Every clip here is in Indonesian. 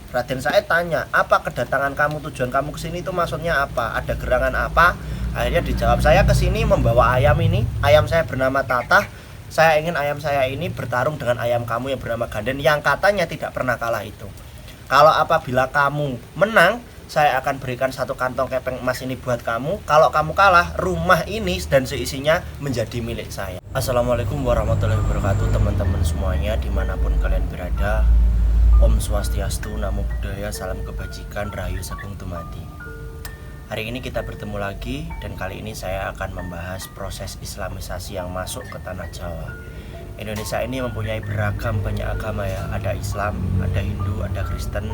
Raden Said tanya, apa kedatangan kamu, tujuan kamu ke sini itu maksudnya apa? Ada gerangan apa? Akhirnya dijawab, saya ke sini membawa ayam ini. Ayam saya bernama Tatah. Saya ingin ayam saya ini bertarung dengan ayam kamu yang bernama Ganden yang katanya tidak pernah kalah itu. Kalau apabila kamu menang, saya akan berikan satu kantong kepeng emas ini buat kamu. Kalau kamu kalah, rumah ini dan seisinya menjadi milik saya. Assalamualaikum warahmatullahi wabarakatuh teman-teman semuanya, dimanapun kalian berada. Om Swastiastu, Namo Buddhaya, salam kebajikan, Rahayu Sagung Dumadi. Hari ini kita bertemu lagi dan kali ini saya akan membahas proses Islamisasi yang masuk ke tanah Jawa. Indonesia ini mempunyai beragam banyak agama ya, ada Islam, ada Hindu, ada Kristen,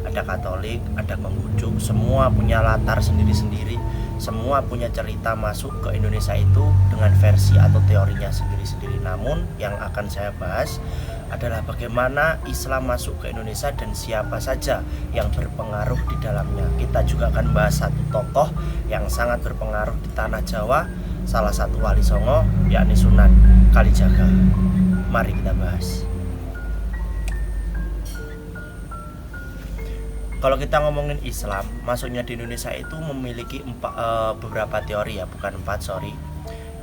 ada Katolik, ada Konghucu, semua punya latar sendiri-sendiri, semua punya cerita masuk ke Indonesia itu dengan versi atau teorinya sendiri-sendiri. Namun yang akan saya bahas adalah bagaimana Islam masuk ke Indonesia dan siapa saja yang berpengaruh di dalamnya. Kita juga akan bahas satu tokoh yang sangat berpengaruh di tanah Jawa, salah satu wali songo, yakni Sunan Kalijaga. Mari kita bahas. Kalau kita ngomongin Islam, masuknya di Indonesia itu memiliki beberapa teori ya, bukan 4, sorry.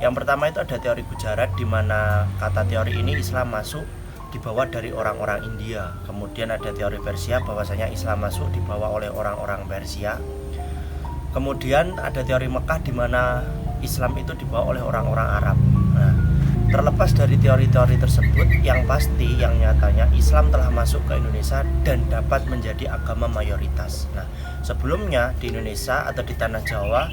Yang pertama itu ada teori Gujarat, di mana kata teori ini Islam masuk dibawa dari orang-orang India. Kemudian ada teori Persia, bahwasanya Islam masuk dibawa oleh orang-orang Persia. Kemudian ada teori Mekah, di mana Islam itu dibawa oleh orang-orang Arab. Nah, terlepas dari teori-teori tersebut, yang pasti, yang nyatanya Islam telah masuk ke Indonesia dan dapat menjadi agama mayoritas. Nah, sebelumnya di Indonesia atau di tanah Jawa,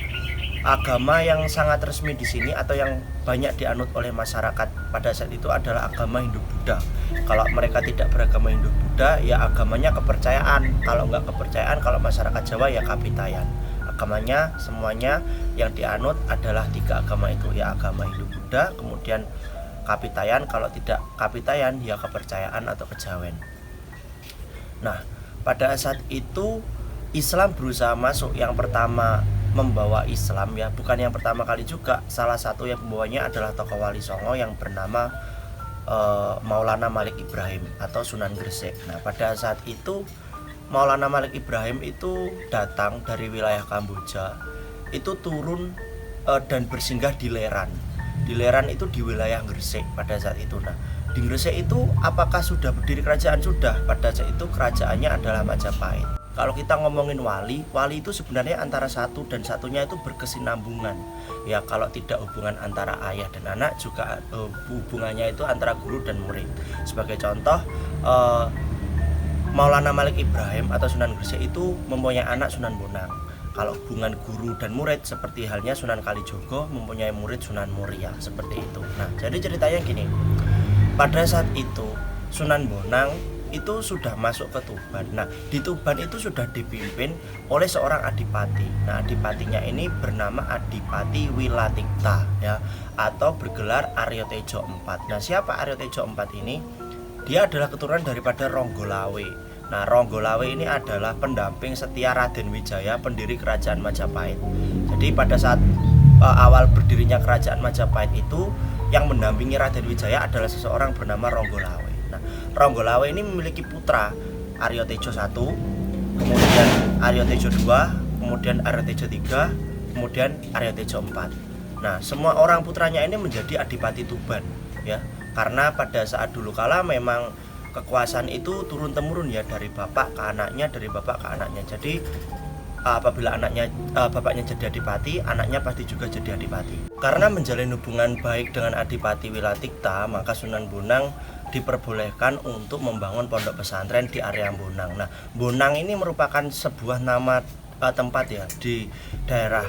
agama yang sangat resmi di sini atau yang banyak dianut oleh masyarakat pada saat itu adalah agama Hindu-Buddha. Kalau mereka tidak beragama Hindu-Buddha, ya agamanya kepercayaan. Kalau nggak kepercayaan, kalau masyarakat Jawa ya kapitayan. Agamanya semuanya yang dianut adalah 3 agama itu, ya agama Hindu-Buddha, kemudian kapitayan. Kalau tidak kapitayan, ya kepercayaan atau kejawen. Nah, pada saat itu Islam berusaha masuk. Yang pertama membawa Islam ya, bukan yang pertama kali juga. Salah satu yang pembawanya adalah tokoh wali songo yang bernama Maulana Malik Ibrahim atau Sunan Gresik. Nah, pada saat itu Maulana Malik Ibrahim itu datang dari wilayah Kamboja, itu turun dan bersinggah di Leran. Di Leran itu di wilayah Gresik pada saat itu. Nah, di Gresik itu apakah sudah berdiri kerajaan? Sudah. Pada saat itu kerajaannya adalah Majapahit. Kalau kita ngomongin wali itu sebenarnya antara satu dan satunya itu berkesinambungan. Ya, kalau tidak hubungan antara ayah dan anak, juga hubungannya itu antara guru dan murid. Sebagai contoh, Maulana Malik Ibrahim atau Sunan Gresik itu mempunyai anak Sunan Bonang. Kalau hubungan guru dan murid seperti halnya Sunan Kalijogo mempunyai murid Sunan Muria, seperti itu. Nah, jadi ceritanya gini. Pada saat itu Sunan Bonang itu sudah masuk ke Tuban. Nah, di Tuban itu sudah dipimpin oleh seorang adipati. Nah, adipatinya ini bernama Adipati Wilatikta ya, atau bergelar Arya Tejo IV. Nah, siapa Arya Tejo IV ini? Dia adalah keturunan daripada Ronggolawe. Nah, Ronggolawe ini adalah pendamping setia Raden Wijaya, pendiri kerajaan Majapahit. Jadi pada saat awal berdirinya kerajaan Majapahit itu, yang mendampingi Raden Wijaya adalah seseorang bernama Ronggolawe. Nah, Ronggolawe ini memiliki putra, Arya Tejo I, kemudian Arya Tejo II, kemudian Arya Tejo III, kemudian Arya Tejo IV. Nah, semua orang putranya ini menjadi adipati Tuban ya. Karena pada saat dulu kala memang kekuasaan itu turun temurun ya, dari bapak ke anaknya, dari bapak ke anaknya. Jadi apabila bapaknya jadi adipati, anaknya pasti juga jadi adipati. Karena menjalin hubungan baik dengan Adipati Wilatikta, maka Sunan Bonang diperbolehkan untuk membangun pondok pesantren di area Bonang. Nah, Bonang ini merupakan sebuah nama tempat ya di daerah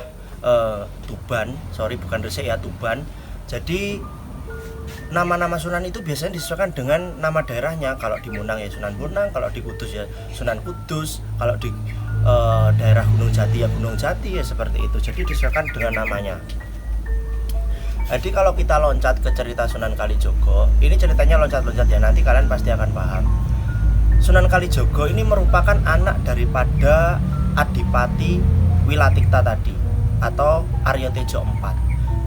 Tuban, bukan Gresik ya, Tuban. Jadi nama-nama Sunan itu biasanya disesuaikan dengan nama daerahnya. Kalau di Bonang ya Sunan Bonang, kalau di Kudus ya Sunan Kudus, kalau di daerah Gunung Jati ya Gunung Jati ya, seperti itu. Jadi disesuaikan dengan namanya. Jadi kalau kita loncat ke cerita Sunan Kalijogo, ini ceritanya loncat-loncat ya, nanti kalian pasti akan paham. Sunan Kalijogo ini merupakan anak daripada Adipati Wilatikta tadi atau Arya Tejo IV.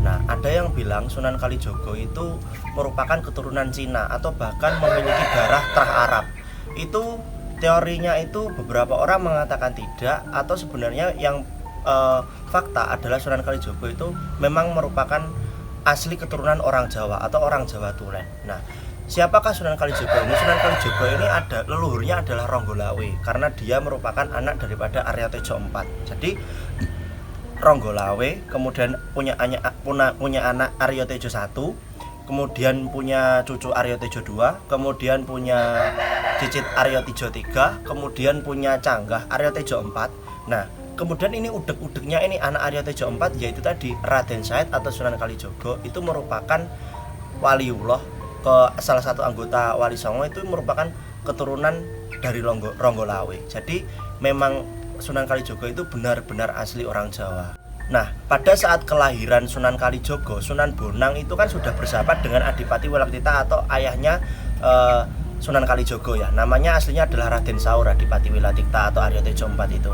Nah, ada yang bilang Sunan Kalijogo itu merupakan keturunan Cina atau bahkan memiliki darah Trah Arab. Itu teorinya itu beberapa orang mengatakan tidak, atau sebenarnya yang fakta adalah Sunan Kalijogo itu memang merupakan asli keturunan orang Jawa atau orang Jawa Tulen. Nah, siapakah Sunan Kalijogo ini? Sunan Kalijogo ini leluhurnya adalah Ronggolawe, karena dia merupakan anak daripada Arya Tejo IV. Jadi Ronggolawe kemudian punya anak Arya Tejo I, kemudian punya cucu Arya Tejo II, kemudian punya cicit Arya Tejo III, kemudian punya canggah Arya Tejo IV. Nah, kemudian ini udek-udeknya ini anak Arya Tejo IV, yaitu tadi Raden Said atau Sunan Kalijogo, itu merupakan waliullah, ke salah satu anggota Wali Songo, itu merupakan keturunan dari Ronggolawe. Jadi memang Sunan Kalijogo itu benar-benar asli orang Jawa. Nah, pada saat kelahiran Sunan Kalijogo, Sunan Bonang itu kan sudah bersahabat dengan Adipati Wilaktita atau ayahnya Sunan Kalijogo ya. Namanya aslinya adalah Raden Saur Adipati Wilaktita atau Arya Tejo IV itu.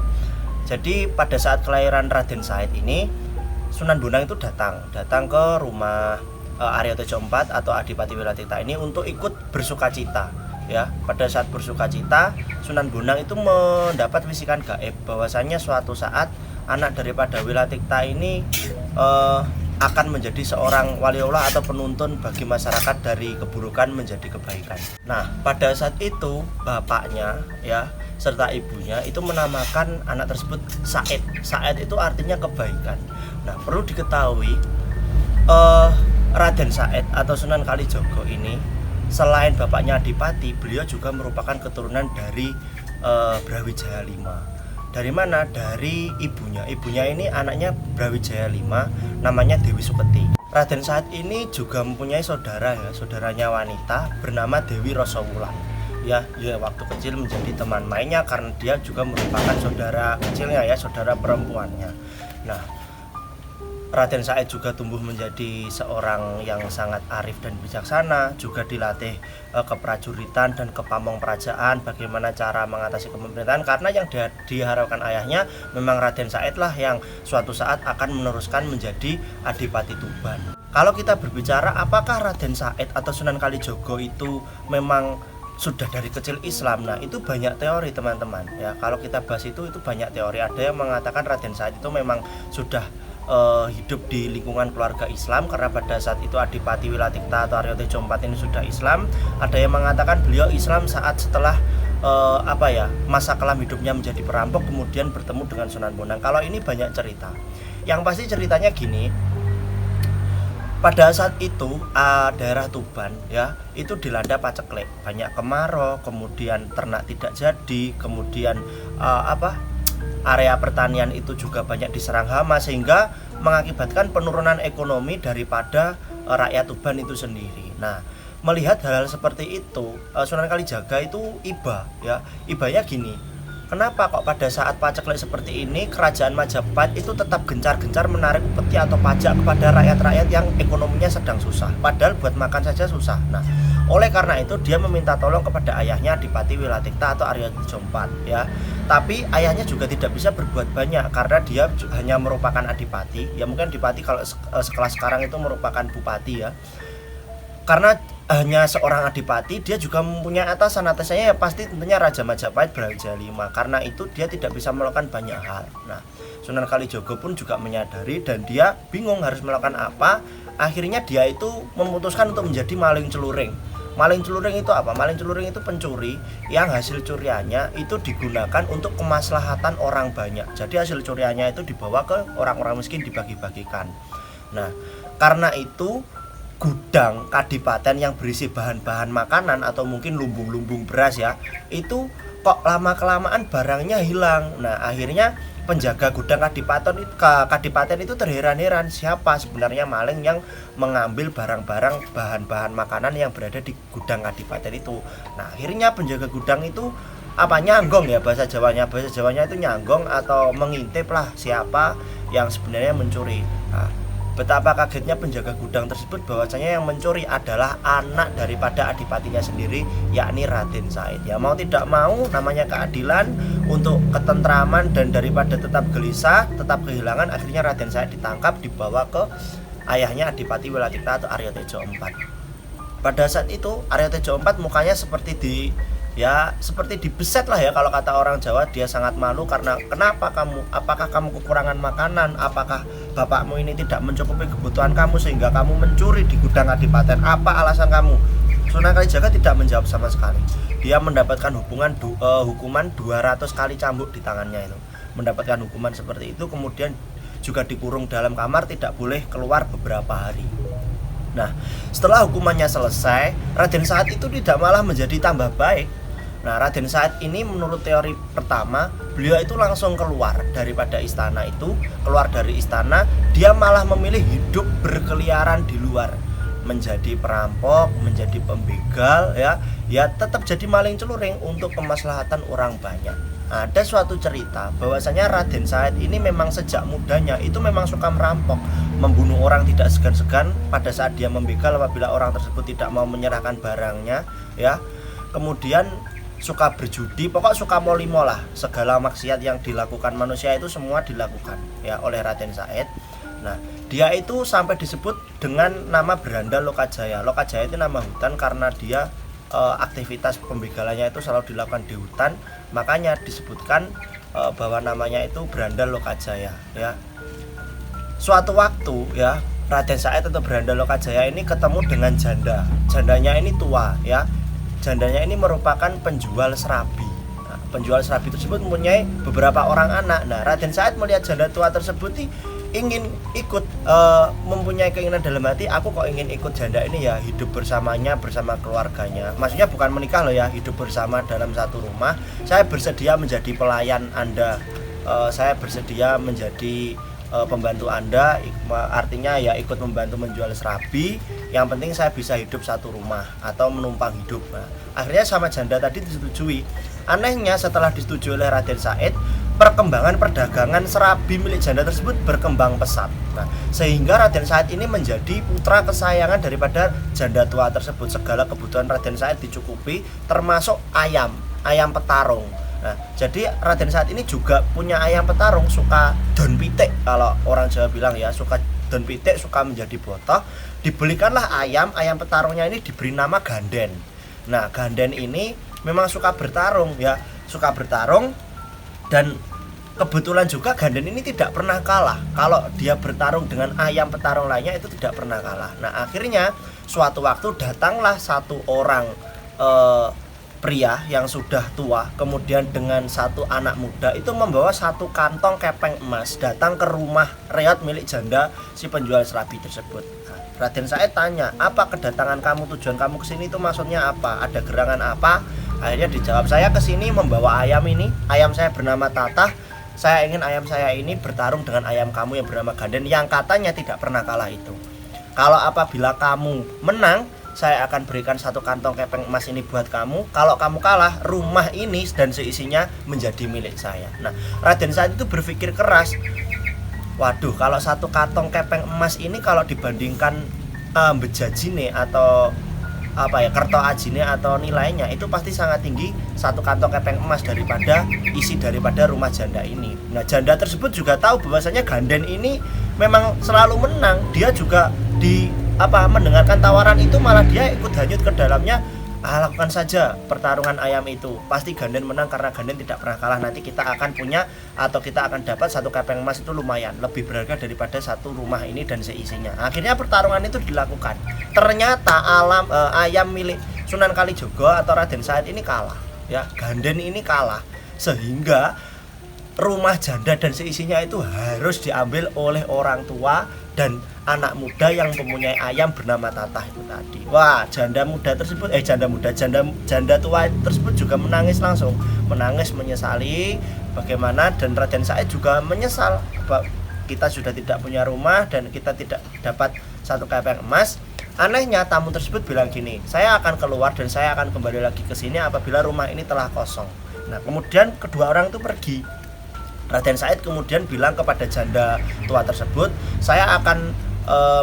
Jadi pada saat kelahiran Raden Said ini, Sunan Bonang itu datang ke rumah Arya Tejo IV atau Adipati Wilaktita ini untuk ikut bersukacita ya. Pada saat bersukacita, Sunan Bonang itu mendapat bisikan gaib bahwasanya suatu saat anak daripada Wilaktita ini akan menjadi seorang waliullah atau penuntun bagi masyarakat dari keburukan menjadi kebaikan. Nah, pada saat itu bapaknya ya serta ibunya itu menamakan anak tersebut Said. Said itu artinya kebaikan. Nah, perlu diketahui Raden Said atau Sunan Kalijogo ini selain bapaknya Adipati, beliau juga merupakan keturunan dari Brawijaya V. Dari mana? Dari ibunya. Ibunya ini anaknya Brawijaya V, namanya Dewi Suketi. Raden Said ini juga mempunyai saudara ya, saudaranya wanita bernama Dewi Rosowulan. Ya, waktu kecil menjadi teman mainnya karena dia juga merupakan saudara kecilnya ya, saudara perempuannya. Nah, Raden Said juga tumbuh menjadi seorang yang sangat arif dan bijaksana, juga dilatih keprajuritan dan kepamong perajaan, bagaimana cara mengatasi pemerintahan, karena yang diharapkan ayahnya memang Raden Said lah yang suatu saat akan meneruskan menjadi Adipati Tuban. Kalau kita berbicara apakah Raden Said atau Sunan Kalijogo itu memang sudah dari kecil Islam, nah itu banyak teori teman-teman ya. Kalau kita bahas itu banyak teori. Ada yang mengatakan Raden Said itu memang sudah hidup di lingkungan keluarga Islam karena pada saat itu Adipati Wilaktita atau Arya Tejo IV ini sudah Islam. Ada yang mengatakan beliau Islam saat setelah masa kelam hidupnya menjadi perampok, kemudian bertemu dengan Sunan Bonang. Kalau ini banyak cerita. Yang pasti ceritanya gini, pada saat itu daerah Tuban ya itu dilanda paceklik, banyak kemarau, kemudian ternak tidak jadi, kemudian area pertanian itu juga banyak diserang hama, sehingga mengakibatkan penurunan ekonomi daripada rakyat Tuban itu sendiri. Nah, melihat hal-hal seperti itu, Sunan Kalijaga itu ibanya gini, kenapa kok pada saat paceklik seperti ini kerajaan Majapahit itu tetap gencar-gencar menarik upeti atau pajak kepada rakyat-rakyat yang ekonominya sedang susah, padahal buat makan saja susah. Nah, oleh karena itu dia meminta tolong kepada ayahnya Adipati Wilaktita atau Arya Tejo IV ya. Tapi ayahnya juga tidak bisa berbuat banyak karena dia hanya merupakan adipati. Ya mungkin adipati kalau sekelas sekarang itu merupakan bupati ya. Karena hanya seorang adipati, dia juga mempunyai atasannya ya pasti tentunya Raja Majapahit Brawijaya V. Karena itu dia tidak bisa melakukan banyak hal. Nah, Sunan Kalijogo pun juga menyadari dan dia bingung harus melakukan apa. Akhirnya dia itu memutuskan untuk menjadi maling celuring. Maling celuring itu apa? Maling celuring itu pencuri yang hasil curiannya itu digunakan untuk kemaslahatan orang banyak. Jadi hasil curiannya itu dibawa ke orang-orang miskin, dibagi-bagikan. Nah, karena itu gudang kadipaten yang berisi bahan-bahan makanan atau mungkin lumbung-lumbung beras ya, itu kok lama-kelamaan barangnya hilang. Nah, akhirnya penjaga gudang kadipaten itu terheran-heran siapa sebenarnya maling yang mengambil barang-barang bahan-bahan makanan yang berada di gudang kadipaten itu. Nah, akhirnya penjaga gudang itu nyanggong ya bahasa Jawanya itu nyanggong atau mengintip lah siapa yang sebenarnya mencuri. Nah, betapa kagetnya penjaga gudang tersebut bahwasanya yang mencuri adalah anak daripada adipatinya sendiri, yakni Raden Said. Ya mau tidak mau, namanya keadilan, untuk ketentraman dan daripada tetap gelisah, tetap kehilangan, akhirnya Raden Said ditangkap, dibawa ke ayahnya Adipati Wilaktita atau Arya Tejo IV. Pada saat itu Arya Tejo IV mukanya seperti ya seperti dibeset lah ya, kalau kata orang Jawa. Dia sangat malu karena kenapa kamu, apakah kamu kekurangan makanan, apakah bapakmu ini tidak mencukupi kebutuhan kamu sehingga kamu mencuri di gudang Kadipaten, apa alasan kamu? Sunan Kalijaga tidak menjawab sama sekali. Dia mendapatkan hukuman 200 kali cambuk di tangannya itu, mendapatkan hukuman seperti itu, kemudian juga dikurung dalam kamar, tidak boleh keluar beberapa hari. Nah, setelah hukumannya selesai, Raden Said itu tidak malah menjadi tambah baik. Nah, Raden Said ini menurut teori pertama, beliau itu langsung keluar daripada istana itu, keluar dari istana, dia malah memilih hidup berkeliaran di luar, menjadi perampok, menjadi pembegal, ya tetap jadi maling celuring untuk kemaslahatan orang banyak. Ada suatu cerita bahwasanya Raden Said ini memang sejak mudanya itu memang suka merampok, membunuh orang tidak segan-segan pada saat dia membegal apabila orang tersebut tidak mau menyerahkan barangnya, ya. Kemudian suka berjudi, pokok suka molimo lah, segala maksiat yang dilakukan manusia itu semua dilakukan ya oleh Raden Said. Nah, dia itu sampai disebut dengan nama Beranda Lokajaya. Lokajaya itu nama hutan karena dia aktivitas pembegalannya itu selalu dilakukan di hutan, makanya disebutkan bahwa namanya itu Beranda Lokajaya ya. Suatu waktu ya, Raden Said atau Beranda Lokajaya ini ketemu dengan janda. Jandanya ini tua ya. Jandanya ini merupakan penjual serabi. Nah, penjual serabi tersebut mempunyai beberapa orang anak. Nah, Raden Said melihat janda tua tersebut ingin ikut, mempunyai keinginan dalam hati, aku kok ingin ikut janda ini ya, hidup bersamanya, bersama keluarganya. Maksudnya bukan menikah loh ya, hidup bersama dalam satu rumah. Saya bersedia menjadi pelayan Anda, saya bersedia menjadi pembantu Anda, artinya ya ikut membantu menjual serabi. Yang penting saya bisa hidup satu rumah atau menumpang hidup. Nah, akhirnya sama janda tadi disetujui. Anehnya setelah disetujui oleh Raden Said, perkembangan perdagangan serabi milik janda tersebut berkembang pesat. Nah, sehingga Raden Said ini menjadi putra kesayangan daripada janda tua tersebut. Segala kebutuhan Raden Said dicukupi, termasuk ayam petarung. Nah, jadi Raden Said ini juga punya ayam petarung, suka don pitik kalau orang Jawa bilang ya, suka don pitik, suka menjadi botoh. Dibelikanlah ayam petarungnya ini diberi nama Ganden. Nah, Ganden ini memang suka bertarung ya, suka bertarung, dan kebetulan juga Ganden ini tidak pernah kalah. Kalau dia bertarung dengan ayam petarung lainnya itu tidak pernah kalah. Nah, akhirnya suatu waktu datanglah satu orang pria yang sudah tua, kemudian dengan satu anak muda itu membawa satu kantong kepeng emas datang ke rumah reot milik janda si penjual serabi tersebut. Nah, Raden Said tanya, apa kedatangan kamu, tujuan kamu kesini itu maksudnya apa, ada gerangan apa? Akhirnya dijawab, saya kesini membawa ayam ini, ayam saya bernama Tatah, saya ingin ayam saya ini bertarung dengan ayam kamu yang bernama Ganden yang katanya tidak pernah kalah itu. Kalau apabila kamu menang, saya akan berikan satu kantong kepeng emas ini buat kamu. Kalau kamu kalah, rumah ini dan seisinya menjadi milik saya. Nah, Raden Said itu berpikir keras. Waduh, kalau satu kantong kepeng emas ini kalau dibandingkan bejajine atau kerto ajine atau nilainya itu pasti sangat tinggi satu kantong kepeng emas daripada isi daripada rumah janda ini. Nah, janda tersebut juga tahu bahwasanya Ganden ini memang selalu menang. Dia juga mendengarkan tawaran itu, malah dia ikut hanyut ke dalamnya. Lakukan saja pertarungan ayam itu, pasti Ganden menang karena Ganden tidak pernah kalah. Nanti kita akan punya atau kita akan dapat satu kepeng emas itu lumayan lebih berharga daripada satu rumah ini dan seisinya. Akhirnya pertarungan itu dilakukan. Ternyata ayam milik Sunan Kalijaga atau Raden Said ini kalah ya, Ganden ini kalah, sehingga rumah janda dan seisinya itu harus diambil oleh orang tua dan anak muda yang mempunyai ayam bernama Tatah itu tadi. Wah, janda tua tersebut juga menangis langsung, menangis menyesali bagaimana, dan Raden Said juga menyesal bahwa kita sudah tidak punya rumah dan kita tidak dapat satu kepeng emas. Anehnya tamu tersebut bilang gini, saya akan keluar dan saya akan kembali lagi ke sini apabila rumah ini telah kosong. Nah, kemudian kedua orang itu pergi. Raden Said kemudian bilang kepada janda tua tersebut, saya akan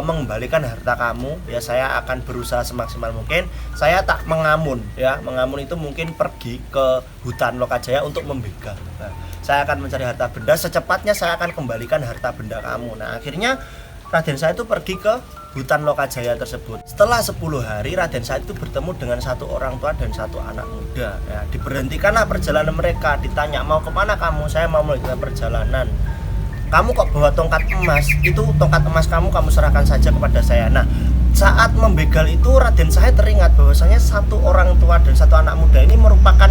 mengembalikan harta kamu ya, saya akan berusaha semaksimal mungkin. Saya tak mengamun ya, mengamun itu mungkin pergi ke hutan Lokajaya untuk membegal. Nah, saya akan mencari harta benda, secepatnya saya akan kembalikan harta benda kamu. Nah, akhirnya Raden Said itu pergi ke hutan Lokajaya tersebut. Setelah 10 hari Raden Said itu bertemu dengan satu orang tua dan satu anak muda. Ya, diberhentikanlah perjalanan mereka. Ditanya, mau kemana kamu? Saya mau melanjutkan perjalanan. Kamu kok bawa tongkat emas? Itu tongkat emas kamu serahkan saja kepada saya. Nah, saat membegal itu Raden Said teringat bahwasanya satu orang tua dan satu anak muda ini merupakan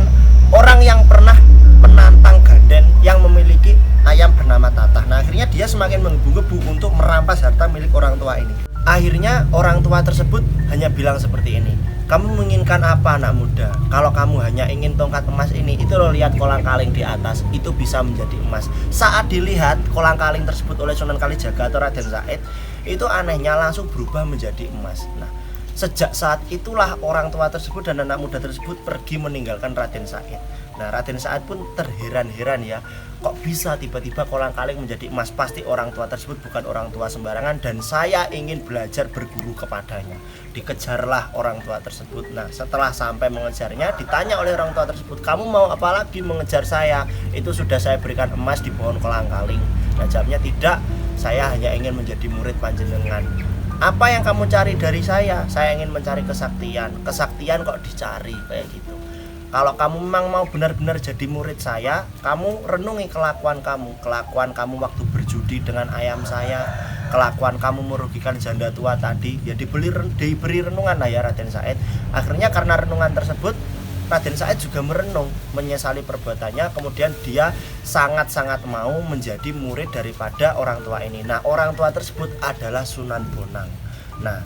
orang yang pernah menantang Ganden yang memiliki ayam bernama Tatah. Nah, akhirnya dia semakin menggebu-gebu untuk merampas harta milik orang tua ini. Akhirnya orang tua tersebut hanya bilang seperti ini, kamu menginginkan apa anak muda? Kalau kamu hanya ingin tongkat emas ini, itu lo lihat kolang-kaling di atas, itu bisa menjadi emas. Saat dilihat kolang-kaling tersebut oleh Sunan Kalijaga atau Raden Said, itu anehnya langsung berubah menjadi emas. Nah, sejak saat itulah orang tua tersebut dan anak muda tersebut pergi meninggalkan Raden Said. Nah, Raden Said pun terheran-heran ya, kok bisa tiba-tiba kolang-kaling menjadi emas? Pasti orang tua tersebut bukan orang tua sembarangan dan saya ingin belajar berguru kepadanya. Dikejarlah orang tua tersebut. Nah, setelah sampai mengejarnya, ditanya oleh orang tua tersebut, kamu mau apa lagi mengejar saya? Itu sudah saya berikan emas di pohon kolang-kaling. Nah, jawabnya tidak, saya hanya ingin menjadi murid panjenengan. Apa yang kamu cari dari saya? Saya ingin mencari kesaktian. Kesaktian kok dicari kayak gitu. Kalau kamu memang mau benar-benar jadi murid saya, kamu renungi kelakuan kamu waktu berjudi dengan ayam saya, kelakuan kamu merugikan janda tua tadi. Ya diberi renungan lah ya Raden Said. Akhirnya karena renungan tersebut, Raden Said juga merenung, menyesali perbuatannya. Kemudian dia sangat-sangat mau menjadi murid daripada orang tua ini. Nah, orang tua tersebut adalah Sunan Bonang. Nah,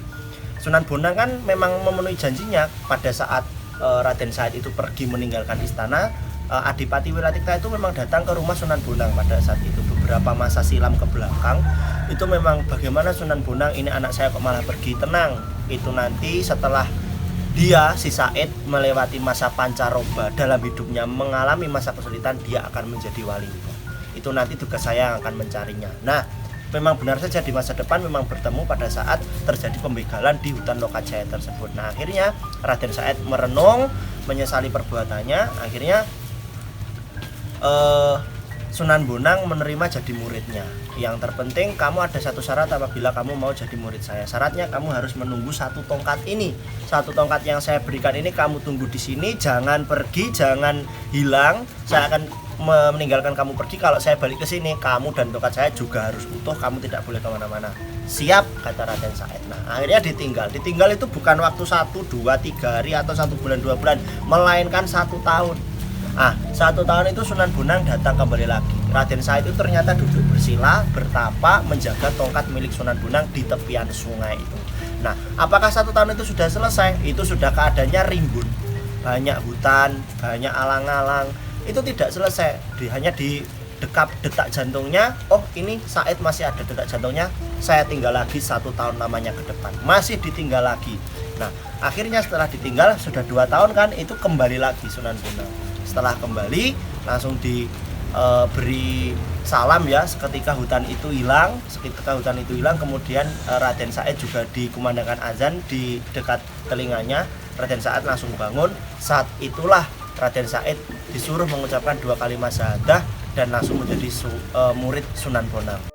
Sunan Bonang kan memang memenuhi janjinya pada saat Raden Said itu pergi meninggalkan istana. Adipati Wiratikta itu memang datang ke rumah Sunan Bonang pada saat itu. Beberapa masa silam ke belakang itu memang bagaimana Sunan Bonang, ini anak saya kok malah pergi. Tenang, itu nanti setelah dia si Said melewati masa pancaroba dalam hidupnya, mengalami masa kesulitan, dia akan menjadi wali. Itu nanti tugas saya yang akan mencarinya. Nah, memang benar saja di masa depan memang bertemu pada saat terjadi pembegalan di hutan Lokajaya tersebut. Nah, akhirnya Raden Said merenung, menyesali perbuatannya. Akhirnya Sunan Bonang menerima jadi muridnya. Yang terpenting kamu ada satu syarat apabila kamu mau jadi murid saya. Syaratnya kamu harus menunggu satu tongkat ini. Satu tongkat yang saya berikan ini kamu tunggu di sini, jangan pergi, jangan hilang. Saya akan meninggalkan kamu pergi. Kalau saya balik ke sini, kamu dan tongkat saya juga harus utuh. Kamu tidak boleh kemana-mana. Siap, kata Raden Said. Nah, akhirnya ditinggal. Ditinggal itu bukan waktu 1, 2, 3 hari atau 1 bulan, 2 bulan, melainkan 1 tahun. 1 tahun itu Sunan Bonang datang kembali lagi. Raden Said itu ternyata duduk bersila, bertapa, menjaga tongkat milik Sunan Bonang di tepian sungai itu. Nah, apakah 1 tahun itu sudah selesai? Itu sudah keadaannya rimbun, banyak hutan, banyak alang-alang. Itu tidak selesai, hanya di detak jantungnya. Oh, ini Said masih ada detak jantungnya, saya tinggal lagi 1 tahun namanya ke depan, masih ditinggal lagi. Nah, akhirnya setelah ditinggal sudah 2 tahun kan, itu kembali lagi Sunan Bonang. Setelah kembali langsung diberi salam ya. Seketika hutan itu hilang, kemudian Raden Said juga dikumandangkan azan di dekat telinganya. Raden Said langsung bangun. Saat itulah Raden Said disuruh mengucapkan 2 kalimat syahadah dan langsung menjadi murid Sunan Bonang.